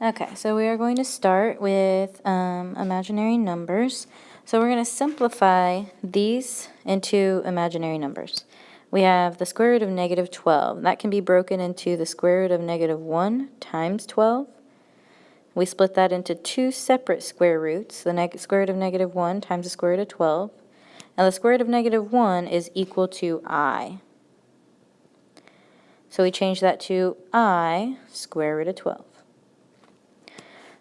Okay, so we are going to start with imaginary numbers. So we're going to simplify these into imaginary numbers. We have the square root of negative 12. That can be broken into the square root of negative 1 times 12. We split that into two separate square roots, the square root of negative 1 times the square root of 12. And the square root of negative 1 is equal to I. So we change that to I square root of 12.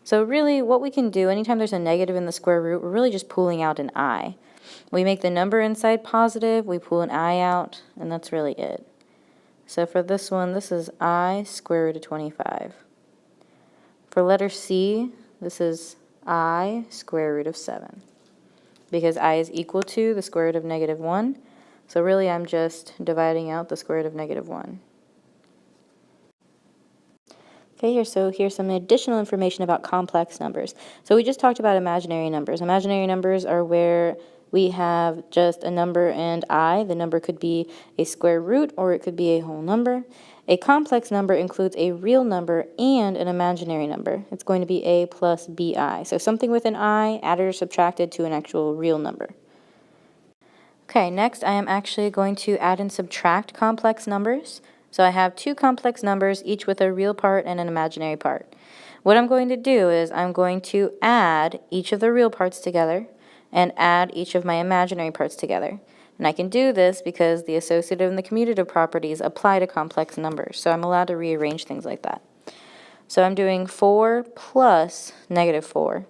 So really what we can do anytime there's a negative in the square root, we're really just pulling out an I. We make the number inside positive, we pull an I out, and that's really it. So for this one, this is I square root of 25. For letter C, this is I square root of 7. Because I is equal to the square root of negative 1, so really I'm just dividing out the square root of negative 1. Okay, here's some additional information about complex numbers. So we just talked about imaginary numbers. Imaginary numbers are where we have just a number and I. The number could be a square root or it could be a whole number. A complex number includes a real number and an imaginary number. It's going to be a plus bi. So something with an I added or subtracted to an actual real number. Okay, next I am actually going to add and subtract complex numbers. So I have two complex numbers, each with a real part and an imaginary part. What I'm going to do is I'm going to add each of the real parts together and add each of my imaginary parts together. And I can do this because the associative and the commutative properties apply to complex numbers. So I'm allowed to rearrange things like that. So I'm doing 4 plus negative 4.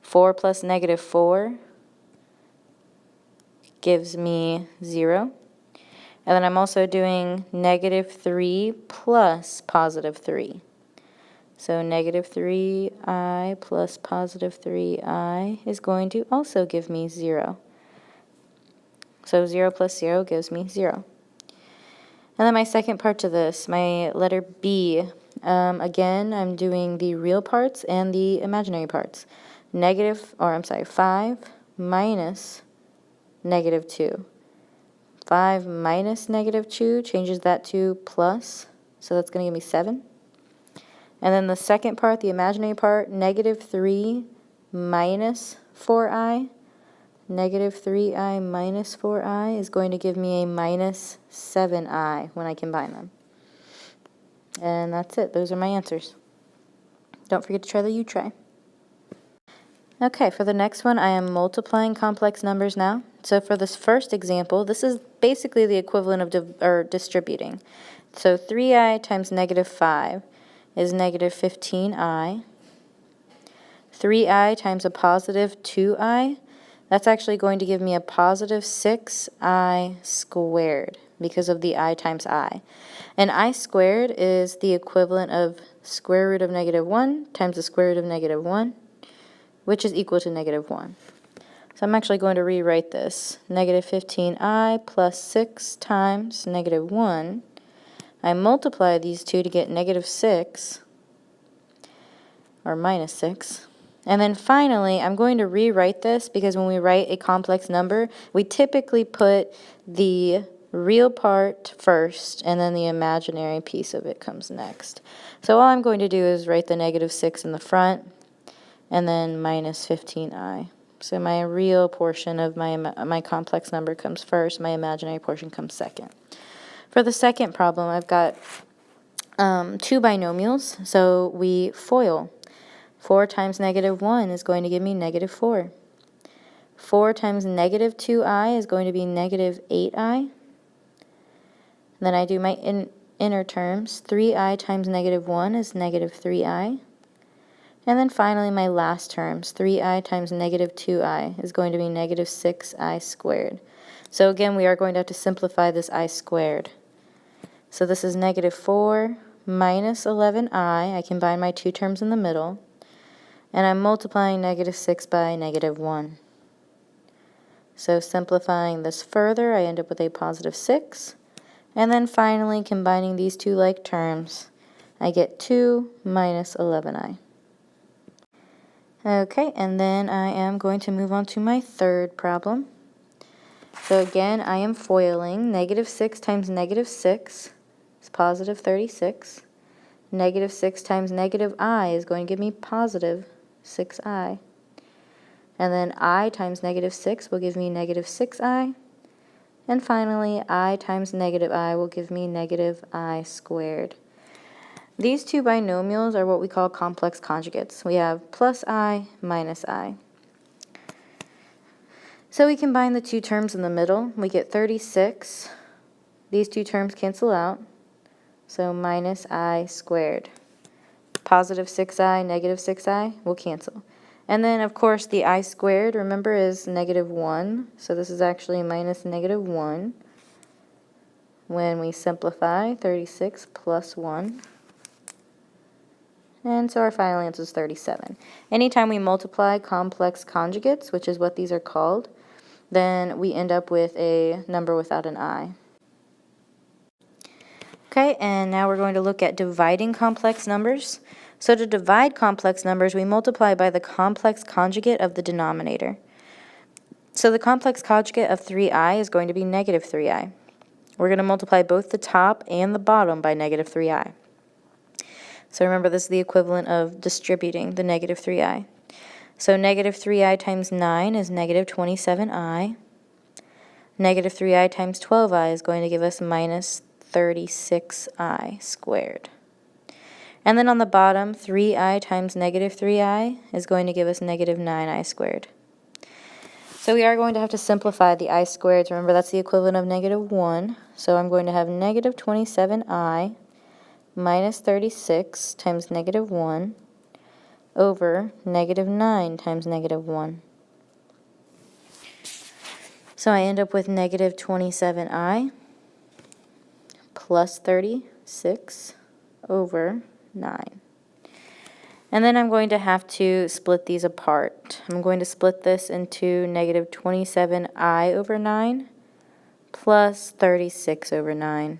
4 plus negative 4 gives me 0. And then I'm also doing negative 3 plus positive 3. So negative 3i plus positive 3i is going to also give me 0. So 0 plus 0 gives me 0. And then my second part to this, my letter B, again, I'm doing the real parts and the imaginary parts. 5 minus negative 2. 5 minus negative 2 changes that to plus, so that's going to give me 7. And then the second part, the imaginary part, negative 3 minus 4i. Negative 3i minus 4i is going to give me a minus 7i when I combine them. And that's it. Those are my answers. Don't forget to try the U-try. Okay, for the next one, I am multiplying complex numbers now. So for this first example, this is basically the equivalent of distributing. So 3i times negative 5 is negative 15i. 3i times a positive 2i, that's actually going to give me a positive 6i squared because of the I times I. And I squared is the equivalent of square root of negative 1 times the square root of negative 1, which is equal to negative 1. So I'm actually going to rewrite this. Negative 15i plus 6 times negative 1. I multiply these two to get negative 6, or minus 6. And then finally, I'm going to rewrite this because when we write a complex number, we typically put the real part first and then the imaginary piece of it comes next. So all I'm going to do is write the negative 6 in the front and then minus 15i. So my real portion of my complex number comes first, my imaginary portion comes second. For the second problem, I've got two binomials, so we FOIL. 4 times negative 1 is going to give me negative 4. 4 times negative 2i is going to be negative 8i. Then I do my inner terms. 3i times negative 1 is negative 3i. And then finally my last terms, 3i times negative 2i is going to be negative 6i squared. So again, we are going to have to simplify this I squared. So this is negative 4 minus 11i. I combine my two terms in the middle. And I'm multiplying negative 6 by negative 1. So simplifying this further, I end up with a positive 6. And then finally, combining these two like terms, I get 2 minus 11i. Okay, and then I am going to move on to my third problem. So again, I am FOILing. Negative 6 times negative 6 is positive 36. Negative 6 times negative I is going to give me positive 6I. And then I times negative 6 will give me negative 6I. And finally, I times negative I will give me negative I squared. These two binomials are what we call complex conjugates. We have plus I minus I. So we combine the two terms in the middle. We get 36. These two terms cancel out. So minus I squared. Positive 6I, negative 6I will cancel. And then, of course, the I squared, remember, is negative 1. So this is actually minus negative 1. When we simplify, 36 plus 1. And so our final answer is 37. Anytime we multiply complex conjugates, which is what these are called, then we end up with a number without an I. Okay, and now we're going to look at dividing complex numbers. So to divide complex numbers, we multiply by the complex conjugate of the denominator. So the complex conjugate of 3i is going to be negative 3i. We're going to multiply both the top and the bottom by negative 3i. So remember, this is the equivalent of distributing the negative 3i. So negative 3i times 9 is negative 27i. Negative 3i times 12i is going to give us minus 36i squared. And then on the bottom, 3i times negative 3i is going to give us negative 9i squared. So we are going to have to simplify the I squareds. Remember, that's the equivalent of negative 1. So I'm going to have negative 27i minus 36 times negative 1 over negative 9 times negative 1. So I end up with negative 27i plus 36 over 9. And then I'm going to have to split these apart. I'm going to split this into negative 27i over 9 plus 36 over 9.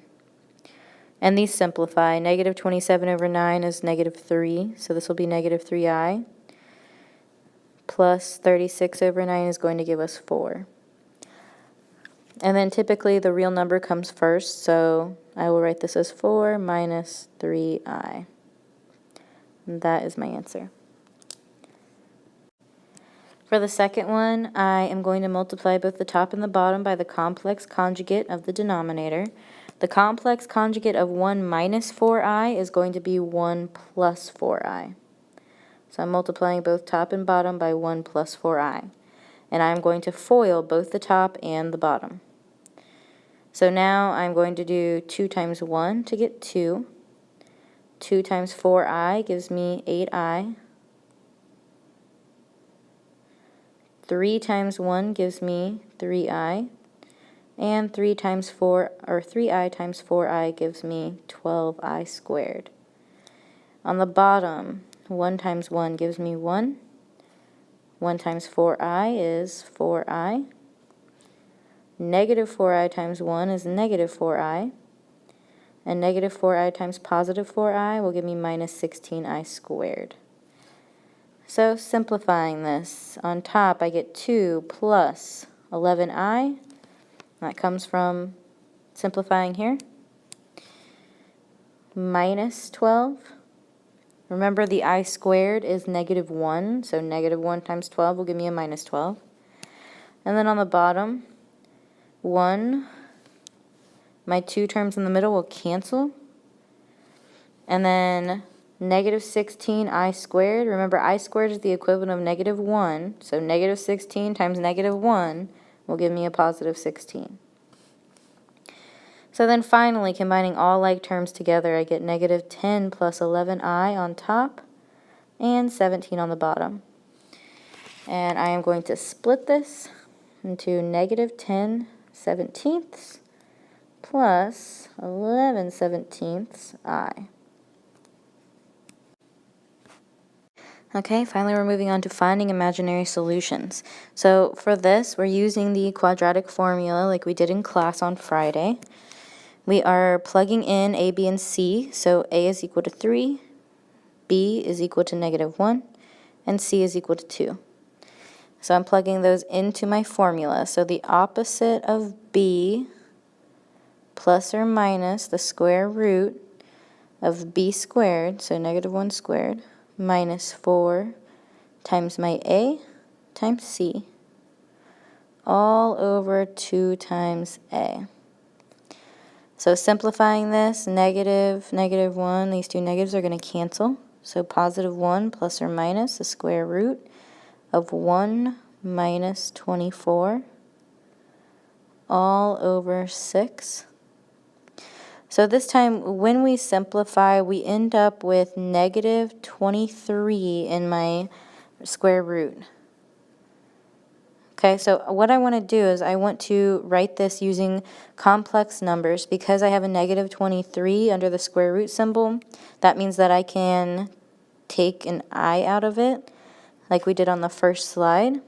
And these simplify. Negative 27 over 9 is negative 3, so this will be negative 3i. Plus 36 over 9 is going to give us 4. And then typically the real number comes first, so I will write this as 4 minus 3i. And that is my answer. For the second one, I am going to multiply both the top and the bottom by the complex conjugate of the denominator. The complex conjugate of 1 minus 4i is going to be 1 plus 4i. So I'm multiplying both top and bottom by 1 plus 4i. And I'm going to FOIL both the top and the bottom. So now I'm going to do 2 times 1 to get 2. 2 times 4i gives me 8i. 3 times 1 gives me 3i. And 3 times 4, or 3i times 4i gives me 12i squared. On the bottom, 1 times 1 gives me 1. 1 times 4i is 4i. Negative 4i times 1 is negative 4i. And negative 4i times positive 4i will give me minus 16i squared. So simplifying this, on top I get 2 plus 11i. That comes from simplifying here. Minus 12. Remember, the I squared is negative 1, so negative 1 times 12 will give me a minus 12. And then on the bottom, 1, my two terms in the middle will cancel. And then negative 16i squared. Remember, I squared is the equivalent of negative 1, so negative 16 times negative 1 will give me a positive 16. So then finally, combining all like terms together, I get negative 10 plus 11i on top and 17 on the bottom. And I am going to split this into negative 10 17ths plus 11 17ths I. Okay, finally we're moving on to finding imaginary solutions. So for this, we're using the quadratic formula like we did in class on Friday. We are plugging in a, b, and c, so a is equal to 3, b is equal to negative 1, and c is equal to 2. So I'm plugging those into my formula. So the opposite of b plus or minus the square root of b squared, so negative 1 squared, minus 4 times my a times c, all over 2 times a. So simplifying this, negative, negative 1, these two negatives are going to cancel. So positive 1 plus or minus the square root of 1 minus 24 all over 6. So this time when we simplify, we end up with negative 23 in my square root. Okay, so what I want to do is I want to write this using complex numbers. Because I have a negative 23 under the square root symbol, that means that I can take an I out of it, like we did on the first slide.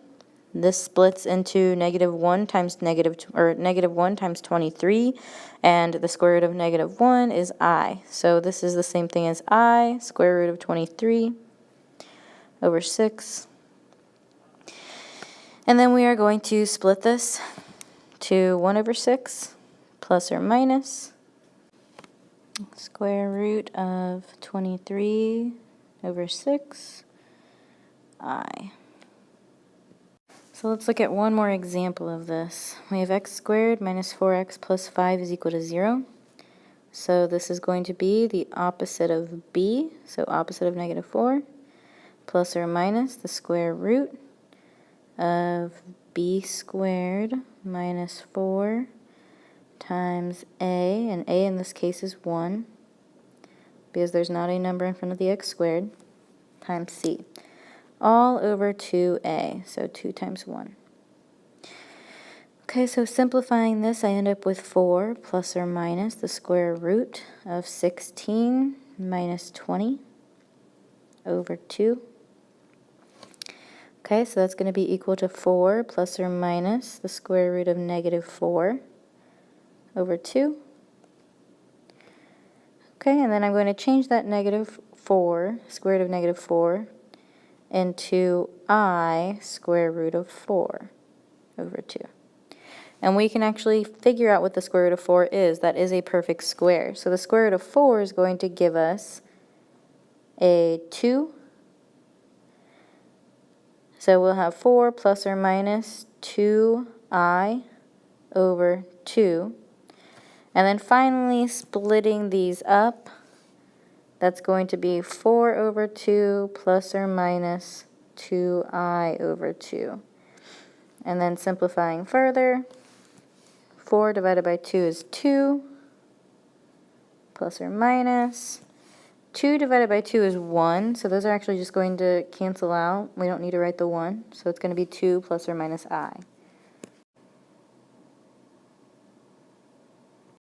This splits into negative 1 times negative 1 times 23, and the square root of negative 1 is I. So this is the same thing as I, square root of 23 over 6. And then we are going to split this to 1 over 6 plus or minus square root of 23 over 6 I. So let's look at one more example of this. We have x squared minus 4x plus 5 is equal to 0. So this is going to be the opposite of b, so opposite of negative 4, plus or minus the square root of b squared minus 4 times a, and a in this case is 1, because there's not a number in front of the x squared, times c, all over 2a, so 2 times 1. Okay, so simplifying this, I end up with 4 plus or minus the square root of 16 minus 20 over 2. Okay, so that's going to be equal to 4 plus or minus the square root of negative 4 over 2. Okay, and then I'm going to change that negative 4, square root of negative 4, into I square root of 4 over 2. And we can actually figure out what the square root of 4 is. That is a perfect square. So the square root of 4 is going to give us a 2. So we'll have 4 plus or minus 2i over 2. And then finally splitting these up, that's going to be 4 over 2 plus or minus 2i over 2. And then simplifying further, 4 divided by 2 is 2, plus or minus. 2 divided by 2 is 1, so those are actually just going to cancel out. We don't need to write the 1, so it's going to be 2 plus or minus I.